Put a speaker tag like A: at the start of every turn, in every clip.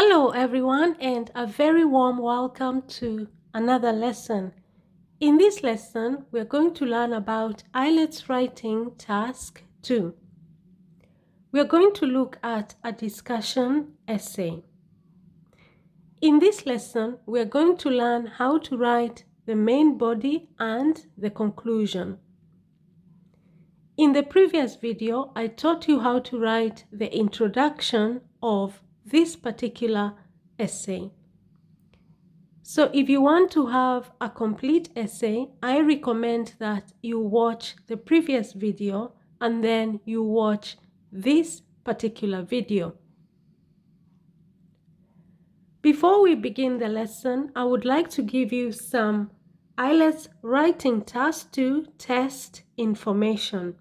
A: Hello everyone and a very warm welcome to another lesson. In this lesson, we're going to learn about IELTS writing task 2. We're going to look at a discussion essay. In this lesson, we're going to learn how to write the main body and the conclusion. In the previous video, I taught you how to write the introduction of this particular essay. So if you want to have a complete essay, I recommend that you watch the previous video and then you watch this particular video. Before we begin the lesson, I would like to give you some IELTS writing task 2 test information.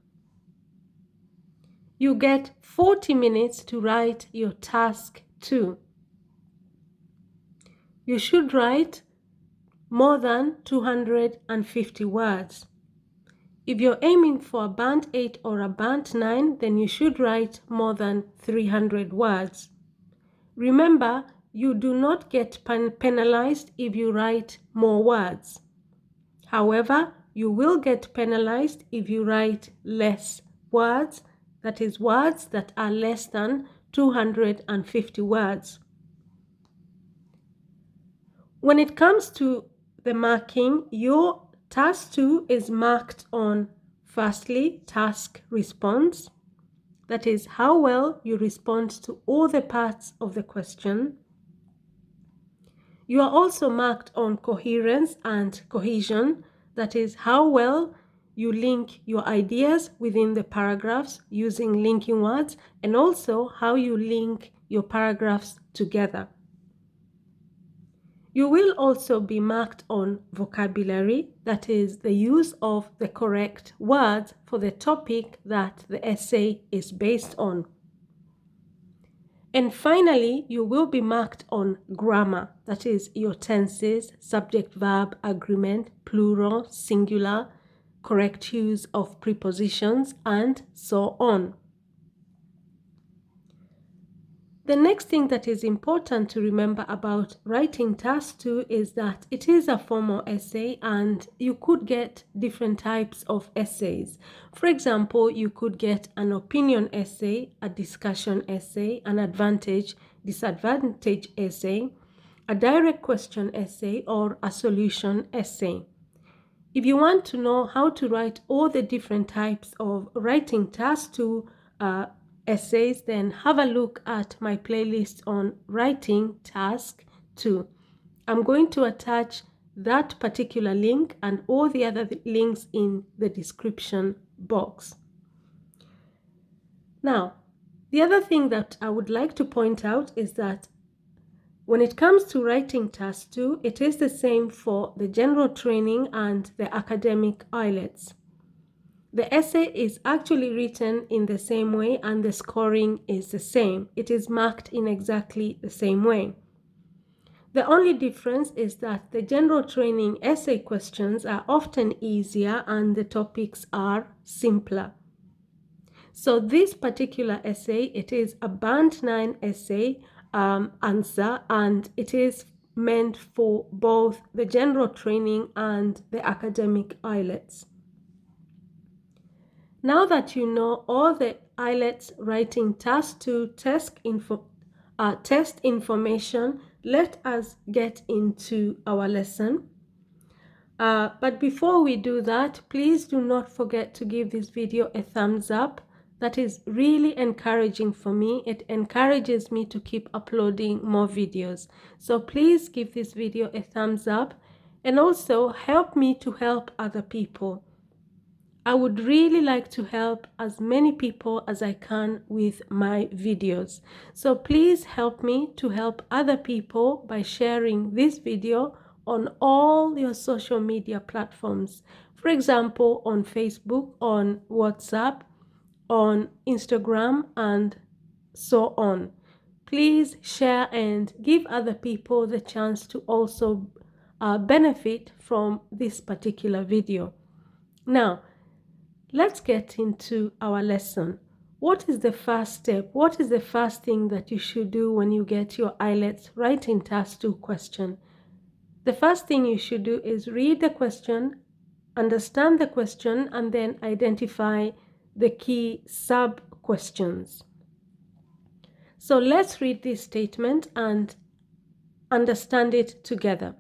A: You get 40 minutes to write your task 2. You should write more than 250 words. If you're aiming for a band 8 or a band 9, then you should write more than 300 words. Remember, you do not get penalized if you write more words. However, you will get penalized if you write less words, that is, words that are less than 250 words. When it comes to the marking, your task 2 is marked on, firstly, task response. That is how well you respond to all the parts of the question. You are also marked on coherence and cohesion. That is how well you link your ideas within the paragraphs using linking words, and also how you link your paragraphs together. You will also be marked on vocabulary, that is the use of the correct words for the topic that the essay is based on. And finally, you will be marked on grammar, that is your tenses, subject, verb, agreement, plural, singular, correct use of prepositions, and so on. The next thing that is important to remember about writing task 2 is that it is a formal essay and you could get different types of essays. For example, you could get an opinion essay, a discussion essay, an advantage, disadvantage essay, a direct question essay, or a solution essay. If you want to know how to write all the different types of writing task 2 essays, then have a look at my playlist on writing task 2. I'm going to attach that particular link and all the other links in the description box. Now, the other thing that I would like to point out is that when it comes to writing task 2, it is the same for the general training and the academic IELTS. The essay is actually written in the same way and the scoring is the same. It is marked in exactly the same way. The only difference is that the general training essay questions are often easier and the topics are simpler. So this particular essay, it is a band 9 essay answer, and it is meant for both the general training and the academic IELTS. Now that you know all the IELTS writing task 2 test information, let us get into our lesson. But before we do that, please do not forget to give this video a thumbs up. That is really encouraging for me. It encourages me to keep uploading more videos. So please give this video a thumbs up and also help me to help other people. I would really like to help as many people as I can with my videos. So please help me to help other people by sharing this video on all your social media platforms. For example, on Facebook, on WhatsApp, on Instagram, and so on. Please share and give other people the chance to also benefit from this particular video. Now, let's get into our lesson. what is the first step? What is the first thing that you should do when you get your IELTS writing task 2 question? The first thing you should do is read the question, understand the question, and then identify the key sub-questions. So let's read this statement and understand it together.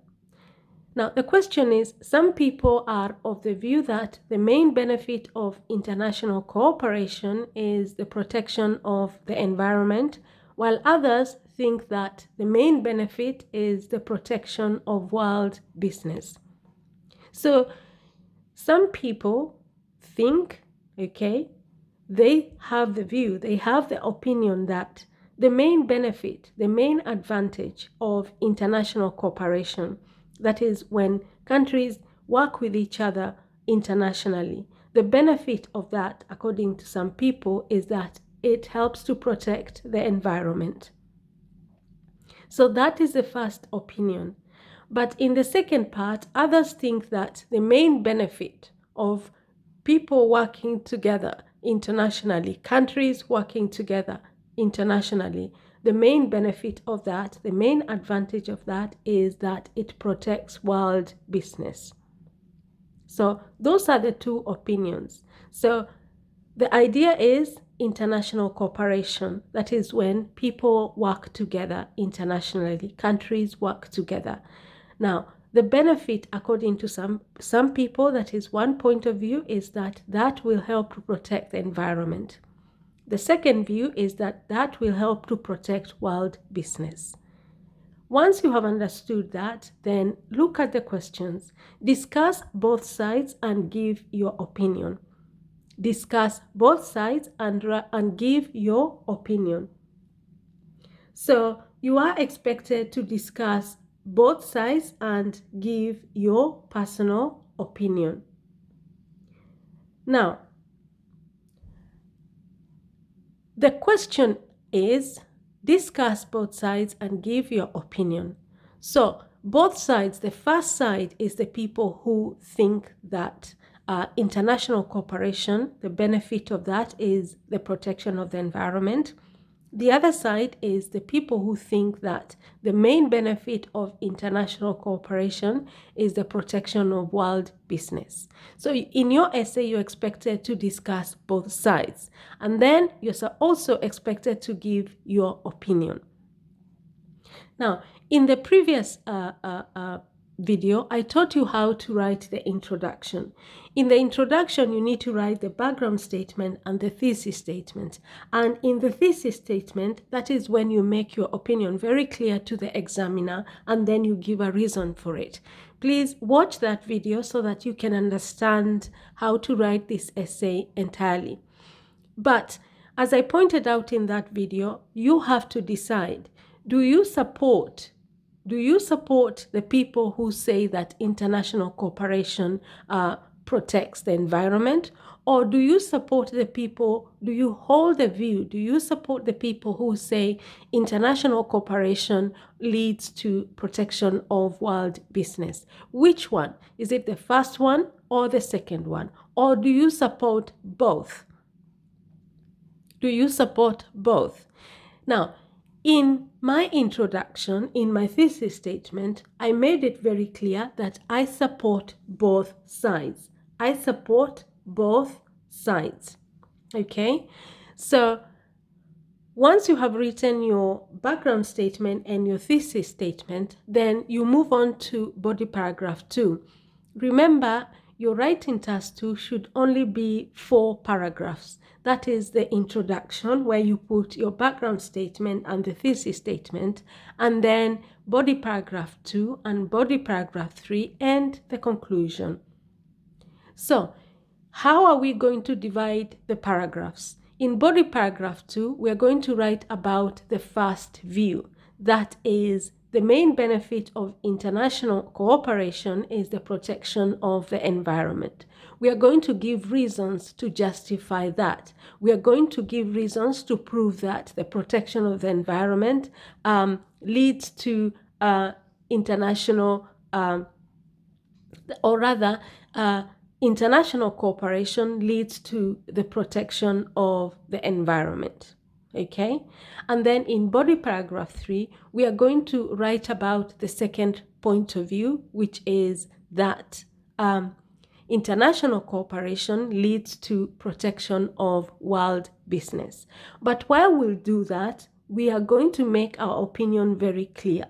A: Now, the question is, some people are of the view that the main benefit of international cooperation is the protection of the environment, while others think that the main benefit is the protection of world business. So, some people think, okay, they have the view, they have the opinion that the main benefit, the main advantage of international cooperation, that is when countries work with each other internationally, the benefit of that, according to some people, is that it helps to protect the environment. So that is the first opinion. But in the second part, others think that the main benefit of people working together internationally, countries working together internationally, the main benefit of that, the main advantage of that is that it protects world business. So those are the two opinions. So the idea is international cooperation. That is when people work together internationally, countries work together. Now, the benefit, according to some people, that is one point of view, is that that will help to protect the environment. The second view is that that will help to protect world business. Once you have understood that, then look at the questions. Discuss both sides and give your opinion. Discuss both sides and give your opinion. So you are expected to discuss both sides and give your personal opinion. Now, the question is, discuss both sides and give your opinion. So both sides, the first side is the people who think that international cooperation, the benefit of that is the protection of the environment. The other side is the people who think that the main benefit of international cooperation is the protection of world business. So in your essay, you're expected to discuss both sides. And then you're also expected to give your opinion. Now, in the previous video, I taught you how to write the introduction. In the introduction, you need to write the background statement and the thesis statement. And in the thesis statement, that is when you make your opinion very clear to the examiner and then you give a reason for it. Please watch that video so that you can understand how to write this essay entirely. But as I pointed out in that video, you have to decide, do you support the people who say that international cooperation protects the environment? Or do you support the people, do you hold the view, do you support the people who say international cooperation leads to protection of world business? Which one? Is it the first one or the second one? Or do you support both? Do you support both? Now, in my introduction, in my thesis statement, I made it very clear that I support both sides. I support both sides. Okay? So, once you have written your background statement and your thesis statement, then you move on to body paragraph 2. Remember, your writing task 2 should only be 4 paragraphs. That is the introduction, where you put your background statement and the thesis statement, and then body paragraph 2 and body paragraph 3 and the conclusion. So, how are we going to divide the paragraphs? In body paragraph 2, we are going to write about the first view. That is, the main benefit of international cooperation is the protection of the environment. We are going to give reasons to justify that. We are going to give reasons to prove that the protection of the environment leads to international, or rather, international cooperation leads to the protection of the environment. Okay, and then in body paragraph 3, we are going to write about the second point of view, which is that international cooperation leads to protection of world business. But while we'll do that, we are going to make our opinion very clear.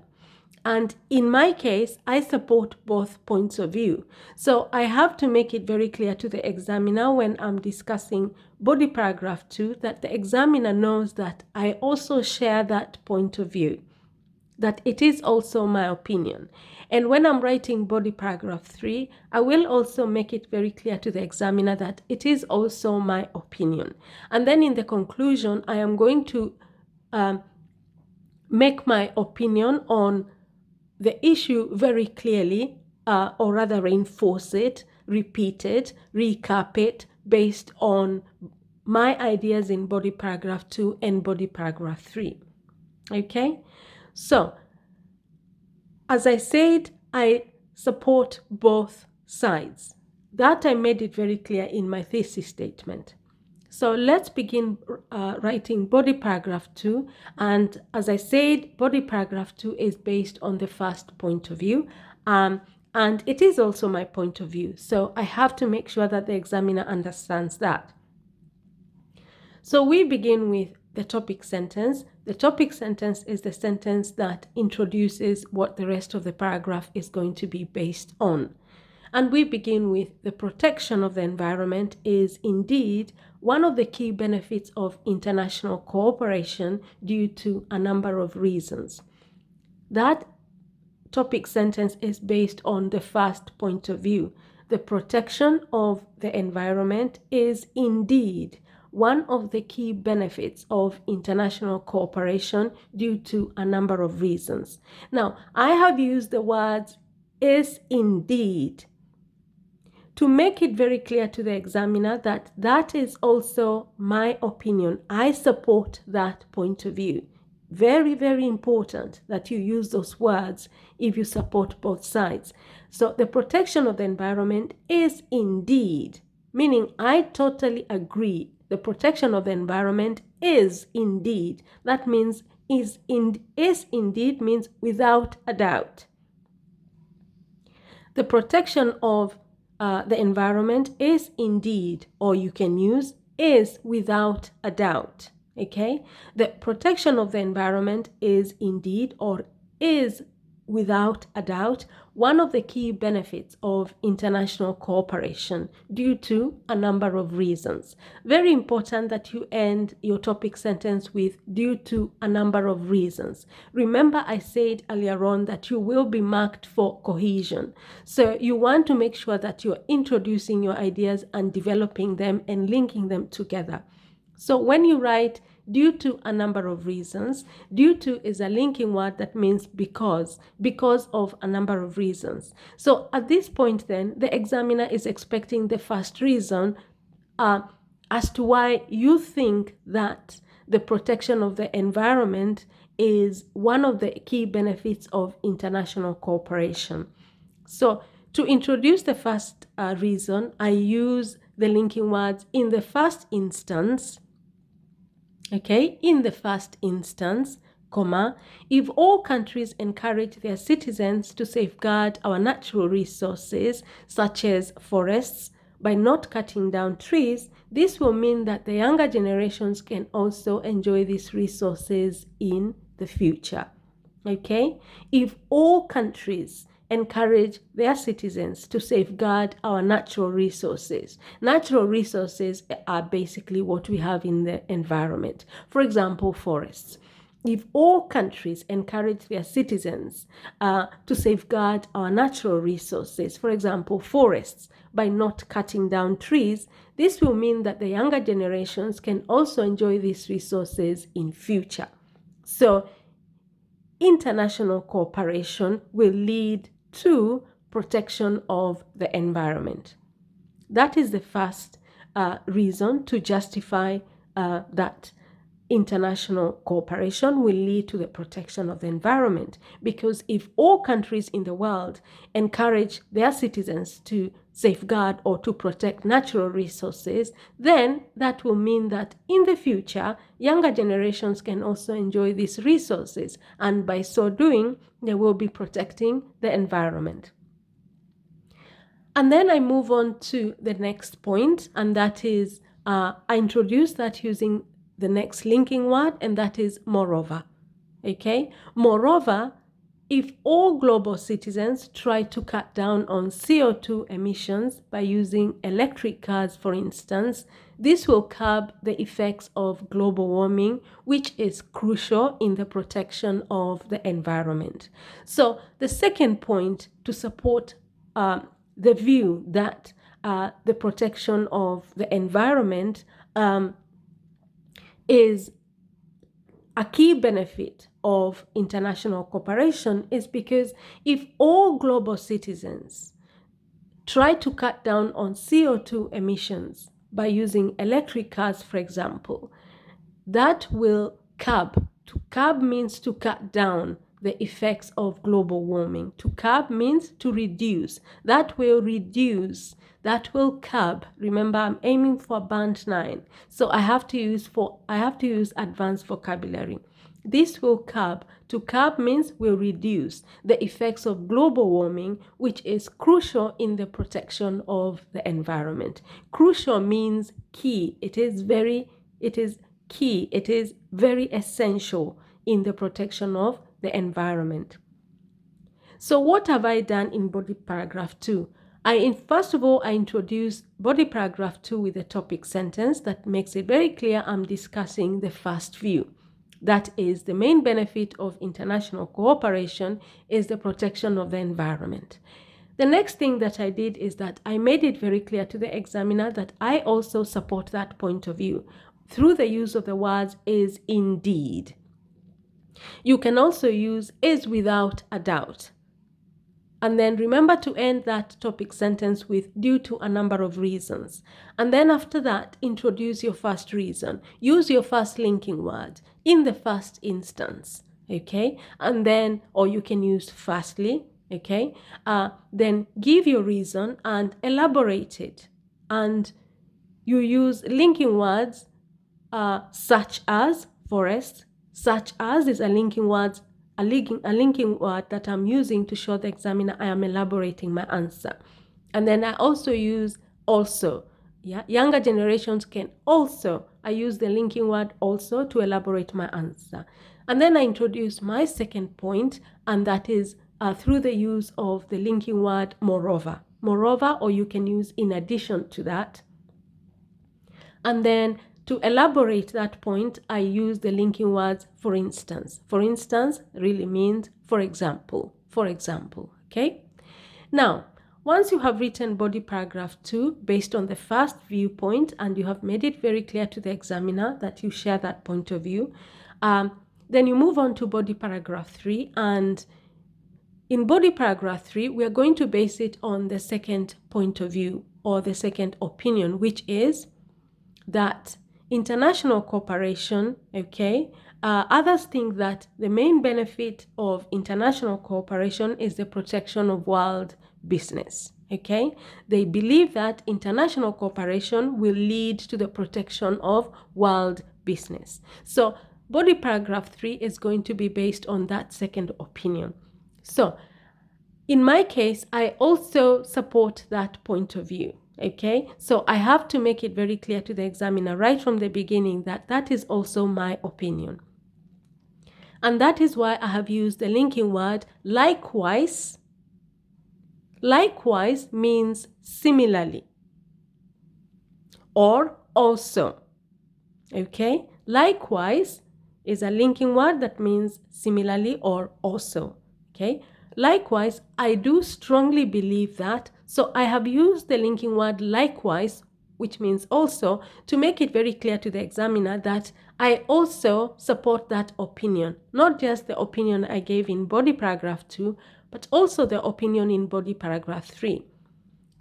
A: And in my case, I support both points of view. So I have to make it very clear to the examiner when I'm discussing body paragraph 2 that the examiner knows that I also share that point of view, that it is also my opinion. And when I'm writing body paragraph 3, I will also make it very clear to the examiner that it is also my opinion. And then in the conclusion, I am going to make my opinion on the issue very clearly, or rather reinforce it, repeat it, recap it based on my ideas in body paragraph 2 and body paragraph 3. Okay? So, as I said, I support both sides. That I made it very clear in my thesis statement. So let's begin writing body paragraph 2. And as I said, body paragraph 2 is based on the first point of view. And it is also my point of view. So I have to make sure that the examiner understands that. So we begin with the topic sentence. The topic sentence is the sentence that introduces what the rest of the paragraph is going to be based on. And we begin with the protection of the environment is indeed one of the key benefits of international cooperation due to a number of reasons. That topic sentence is based on the first point of view. The protection of the environment is indeed one of the key benefits of international cooperation due to a number of reasons. Now, I have used the words is indeed to make it very clear to the examiner that that is also my opinion. I support that point of view. Very, very important that you use those words if you support both sides. So the protection of the environment is indeed, meaning I totally agree. The protection of the environment is indeed. That means is indeed means without a doubt. The protection of the environment is indeed, or you can use is without a doubt. Okay, the protection of the environment is indeed, or is without a doubt, one of the key benefits of international cooperation due to a number of reasons. Very important that you end your topic sentence with due to a number of reasons. Remember, I said earlier on that you will be marked for cohesion. So you want to make sure that you're introducing your ideas and developing them and linking them together. So when you write due to a number of reasons, due to is a linking word that means because of a number of reasons. So at this point then, the examiner is expecting the first reason as to why you think that the protection of the environment is one of the key benefits of international cooperation. So to introduce the first reason, I use the linking words in the first instance. Okay, in the first instance, comma, if all countries encourage their citizens to safeguard our natural resources, such as forests, by not cutting down trees, this will mean that the younger generations can also enjoy these resources in the future. Okay, if all countries encourage their citizens to safeguard our natural resources. Natural resources are basically what we have in the environment. For example, forests. If all countries encourage their citizens to safeguard our natural resources, for example, forests, by not cutting down trees, this will mean that the younger generations can also enjoy these resources in future. So, international cooperation will lead to protection of the environment. That is the first reason to justify that international cooperation will lead to the protection of the environment, because if all countries in the world encourage their citizens to safeguard or to protect natural resources, then that will mean that in the future, younger generations can also enjoy these resources, and by so doing, they will be protecting the environment. And then I move on to the next point, and that is, I introduce that using the next linking word, and that is moreover. Okay? Moreover, if all global citizens try to cut down on CO2 emissions by using electric cars, for instance, this will curb the effects of global warming, which is crucial in the protection of the environment. So the second point to support the view that the protection of the environment is a key benefit of international cooperation is because if all global citizens try to cut down on CO2 emissions by using electric cars, for example, that will curb. To curb means to cut down the effects of global warming. To curb means to reduce. That will reduce. That will curb. Remember, I'm aiming for band 9, so I have to use advanced vocabulary. This will curb. To curb means will reduce the effects of global warming, which is crucial in the protection of the environment. Crucial means key. It is key. It is very essential in the protection of the environment. So what have I done in body paragraph 2? First of all, I introduced body paragraph 2 with a topic sentence that makes it very clear I'm discussing the first view. That is, the main benefit of international cooperation is the protection of the environment. The next thing that I did is that I made it very clear to the examiner that I also support that point of view through the use of the words is indeed. You can also use is without a doubt. And then remember to end that topic sentence with due to a number of reasons. And then after that, introduce your first reason. Use your first linking word in the first instance, okay? And then, or you can use firstly, okay? Then give your reason and elaborate it. And you use linking words such as forest. Such as is a linking word that I'm using to show the examiner I am elaborating my answer. And then I also use also. Yeah, younger generations can also. I use the linking word also to elaborate my answer. And then I introduce my second point, and that is through the use of the linking word moreover. Moreover, or you can use in addition to that. And then to elaborate that point, I use the linking words for instance. For instance really means for example. For example, okay? Now, once you have written body paragraph 2 based on the first viewpoint and you have made it very clear to the examiner that you share that point of view, then you move on to body paragraph 3. And in body paragraph 3, we are going to base it on the second point of view or the second opinion, which is that international cooperation, okay, others think that the main benefit of international cooperation is the protection of world business, okay? They believe that international cooperation will lead to the protection of world business. So body paragraph 3 is going to be based on that second opinion. So in my case, I also support that point of view. Okay, so I have to make it very clear to the examiner right from the beginning that that is also my opinion. And that is why I have used the linking word likewise. Likewise means similarly or also. Okay, likewise is a linking word that means similarly or also. Okay, likewise, I do strongly believe that. So I have used the linking word likewise, which means also, to make it very clear to the examiner that I also support that opinion. Not just the opinion I gave in body paragraph 2, but also the opinion in body paragraph 3.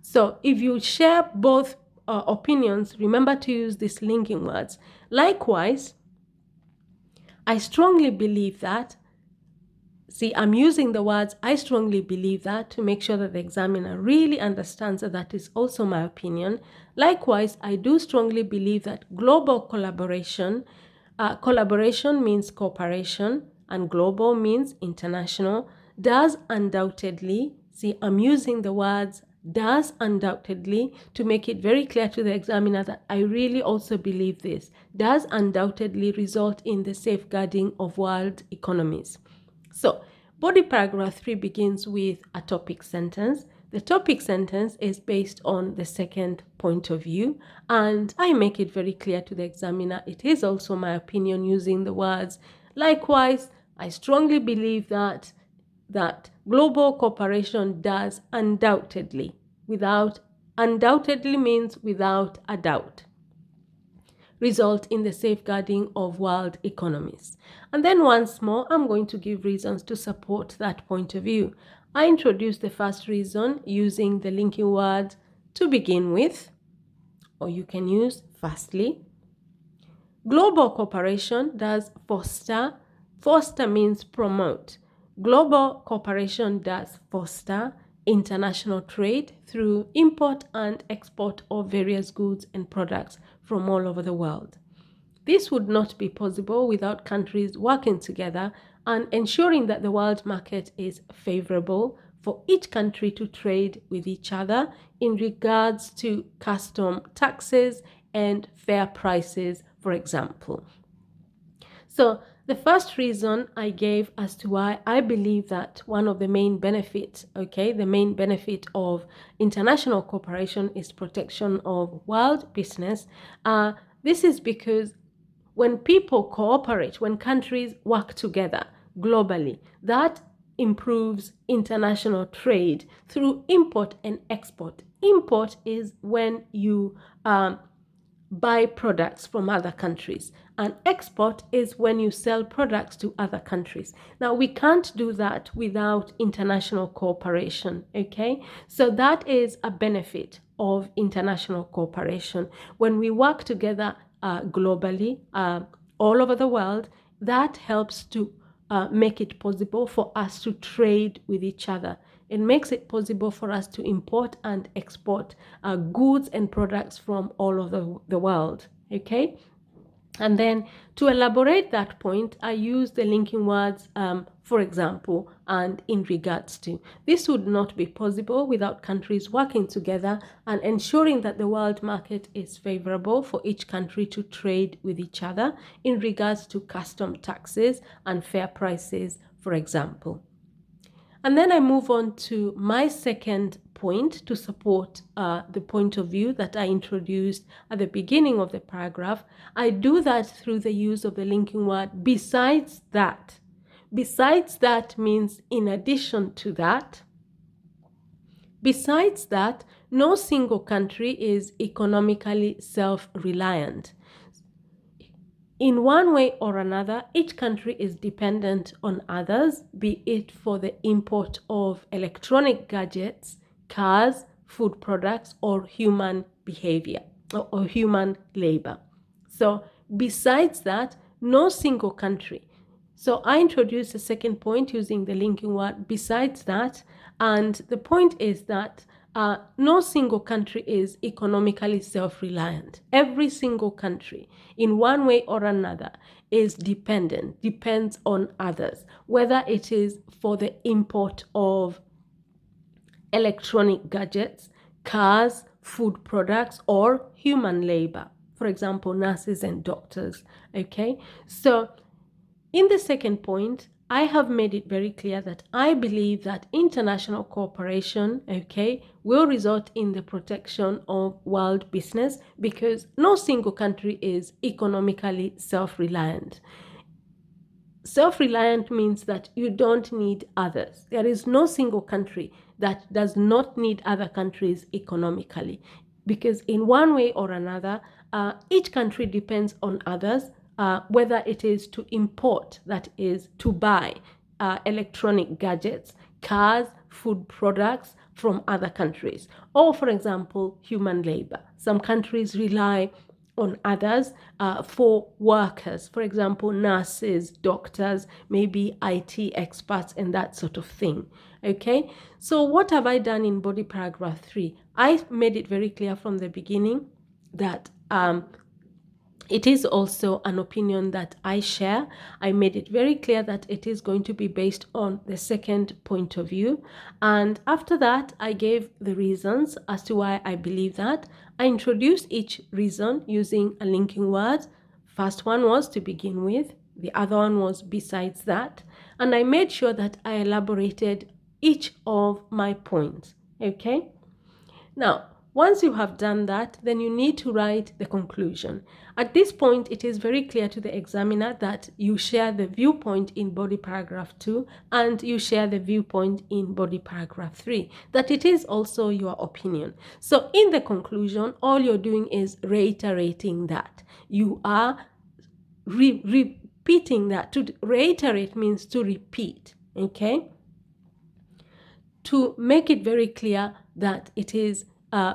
A: So if you share both opinions, remember to use these linking words. Likewise I strongly believe that. See, I'm using the words I strongly believe that to make sure that the examiner really understands that that is also my opinion. Likewise, I do strongly believe that global collaboration, collaboration means cooperation and global means international, does undoubtedly, see, I'm using the words does undoubtedly to make it very clear to the examiner that I really also believe this, does undoubtedly result in the safeguarding of world economies. So, body paragraph 3 begins with a topic sentence. The topic sentence is based on the second point of view, and I make it very clear to the examiner it is also my opinion using the words, likewise, I strongly believe that global cooperation does undoubtedly, undoubtedly means without a doubt, result in the safeguarding of world economies. And then once more, I'm going to give reasons to support that point of view. I introduce the first reason using the linking word to begin with, or you can use firstly. Global cooperation does foster. Foster means promote. Global cooperation does foster international trade through import and export of various goods and products from all over the world. This would not be possible without countries working together and ensuring that the world market is favorable for each country to trade with each other in regards to custom taxes and fair prices, for example. So the first reason I gave as to why I believe that one of the main benefits, the main benefit of international cooperation is protection of world business. This is because when people cooperate, when countries work together globally, that improves international trade through import and export. Import is when you buy products from other countries, and export is when you sell products to other countries. Now, we can't do that without international cooperation, okay? So that is a benefit of international cooperation. When we work together globally, all over the world, that helps to make it possible for us to trade with each other. It makes it possible for us to import and export goods and products from all over the world, okay? And then to elaborate that point, I use the linking words, for example, and in regards to. This would not be possible without countries working together and ensuring that the world market is favorable for each country to trade with each other in regards to custom taxes and fair prices, for example. And then I move on to my second point to support the point of view that I introduced at the beginning of the paragraph. I do that through the use of the linking word besides that. Besides that means in addition to that. Besides that, no single country is economically self-reliant. In one way or another, each country is dependent on others, be it for the import of electronic gadgets, cars, food products, or human behavior or human labor. So besides that, no single country. So I introduced a second point using the linking word besides that, and the point is that no single country is economically self-reliant. Every single country, in one way or another, is depends on others, whether it is for the import of electronic gadgets, cars, food products, or human labor. For example, nurses and doctors, okay? So in the second point, I have made it very clear that I believe that international cooperation, will result in the protection of world business because no single country is economically self-reliant. Self-reliant means that you don't need others. There is no single country that does not need other countries economically because in one way or another, each country depends on others, whether it is to import, that is to buy electronic gadgets, cars, food products from other countries, or for example, human labor. Some countries rely on others for workers, for example, nurses, doctors, maybe IT experts, and that sort of thing. Okay, so what have I done in body paragraph 3? I made it very clear from the beginning that it is also an opinion that I share. I made it very clear that it is going to be based on the second point of view. And after that, I gave the reasons as to why I believe that. I introduced each reason using a linking word. First one was to begin with. The other one was besides that. And I made sure that I elaborated each of my points. Okay? Now, once you have done that, then you need to write the conclusion. At this point, it is very clear to the examiner that you share the viewpoint in body paragraph 2 and you share the viewpoint in body paragraph 3, that it is also your opinion. So in the conclusion, all you're doing is reiterating that. You are repeating that. To reiterate means to repeat, okay? To make it very clear that it is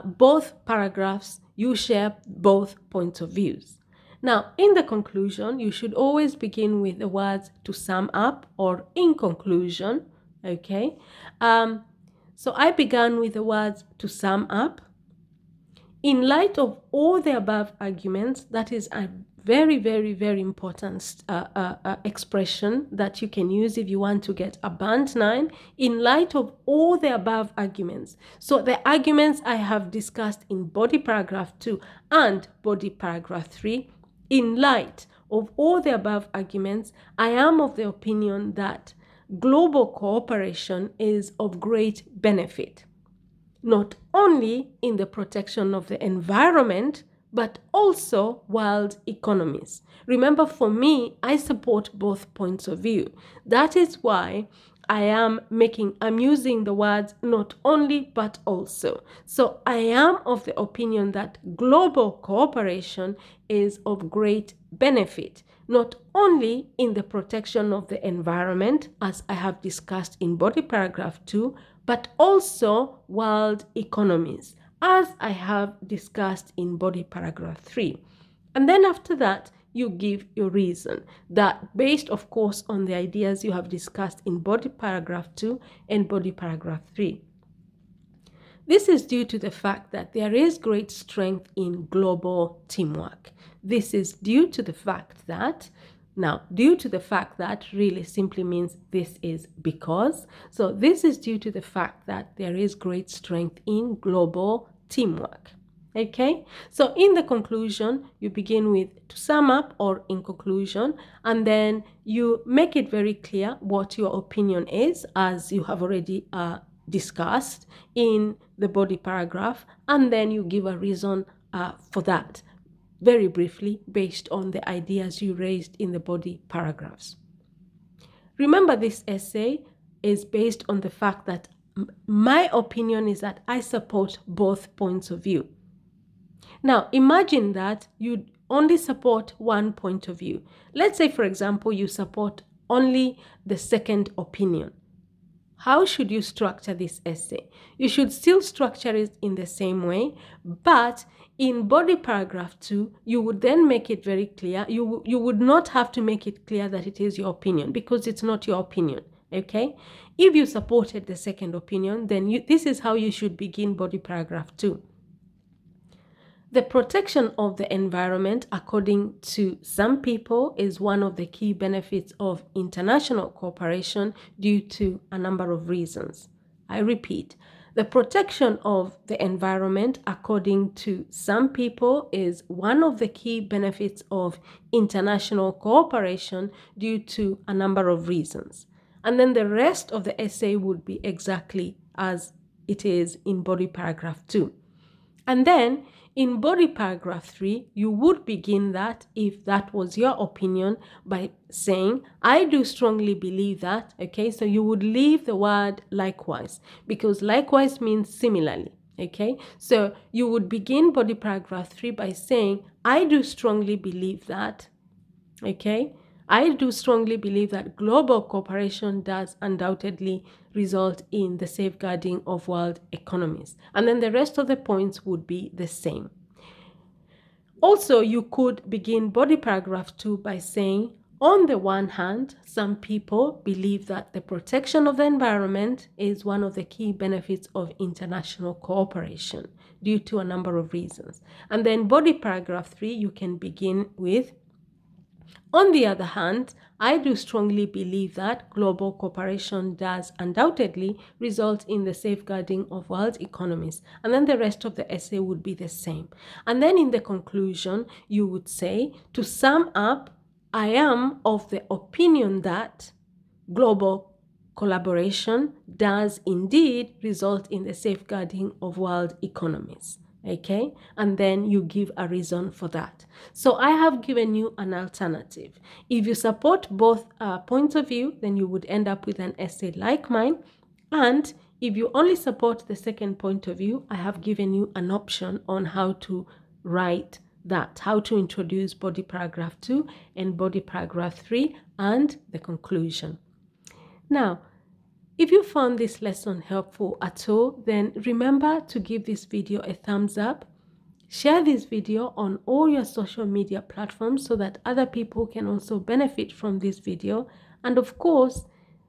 A: both paragraphs, you share both points of views. Now, in the conclusion, you should always begin with the words to sum up or in conclusion, okay? So I began with the words to sum up. In light of all the above arguments, that is a very, very, very important expression that you can use if you want to get a band 9. In light of all the above arguments. So the arguments I have discussed in body paragraph 2 and body paragraph 3, in light of all the above arguments, I am of the opinion that global cooperation is of great benefit, not only in the protection of the environment, but also world economies. Remember, for me, I support both points of view. That is why I'm using the words not only, but also. So I am of the opinion that global cooperation is of great benefit, not only in the protection of the environment, as I have discussed in body paragraph 2, but also world economies, as I have discussed in body paragraph 3. And then after that, you give your reason, that based, of course, on the ideas you have discussed in body paragraph 2 and body paragraph 3. This is due to the fact that there is great strength in global teamwork. This is due to the fact that due to the fact that really simply means this is because. So this is due to the fact that there is great strength in global teamwork. Okay, so in the conclusion, you begin with to sum up or in conclusion, and then you make it very clear what your opinion is, as you have already discussed in the body paragraph, and then you give a reason for that, very briefly, based on the ideas you raised in the body paragraphs. Remember, this essay is based on the fact that my opinion is that I support both points of view. Now, imagine that you only support one point of view. Let's say, for example, you support only the second opinion. How should you structure this essay? You should still structure it in the same way, but in body paragraph 2, you would then make it very clear. You would not have to make it clear that it is your opinion, because it's not your opinion, okay? If you supported the second opinion, then this is how you should begin body paragraph 2. The protection of the environment, according to some people, is one of the key benefits of international cooperation due to a number of reasons. I repeat, the protection of the environment, according to some people, is one of the key benefits of international cooperation due to a number of reasons. And then the rest of the essay would be exactly as it is in body paragraph 2. And then in body paragraph 3, you would begin that, if that was your opinion, by saying, I do strongly believe that, okay? So you would leave the word likewise, because likewise means similarly, okay? So you would begin body paragraph 3 by saying, I do strongly believe that, okay? I do strongly believe that global cooperation does undoubtedly result in the safeguarding of world economies. And then the rest of the points would be the same. Also, you could begin body paragraph 2 by saying, on the one hand, some people believe that the protection of the environment is one of the key benefits of international cooperation due to a number of reasons. And then body paragraph 3, you can begin with, on the other hand, I do strongly believe that global cooperation does undoubtedly result in the safeguarding of world economies. And then the rest of the essay would be the same. And then in the conclusion, you would say, to sum up, I am of the opinion that global collaboration does indeed result in the safeguarding of world economies. Okay, and then you give a reason for that. So I have given you an alternative. If you support both points of view, then you would end up with an essay like mine. And if you only support the second point of view, I have given you an option on how to write that, how to introduce body paragraph 2 and body paragraph 3 and the conclusion. Now, if you found this lesson helpful at all, then remember to give this video a thumbs up. Share this video on all your social media platforms so that other people can also benefit from this video. And of course,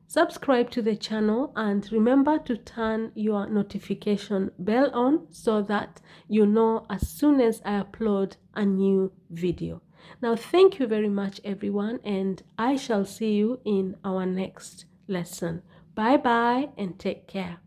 A: subscribe to the channel and remember to turn your notification bell on so that you know as soon as I upload a new video. Now, thank you very much, everyone, and I shall see you in our next lesson. Bye bye and take care.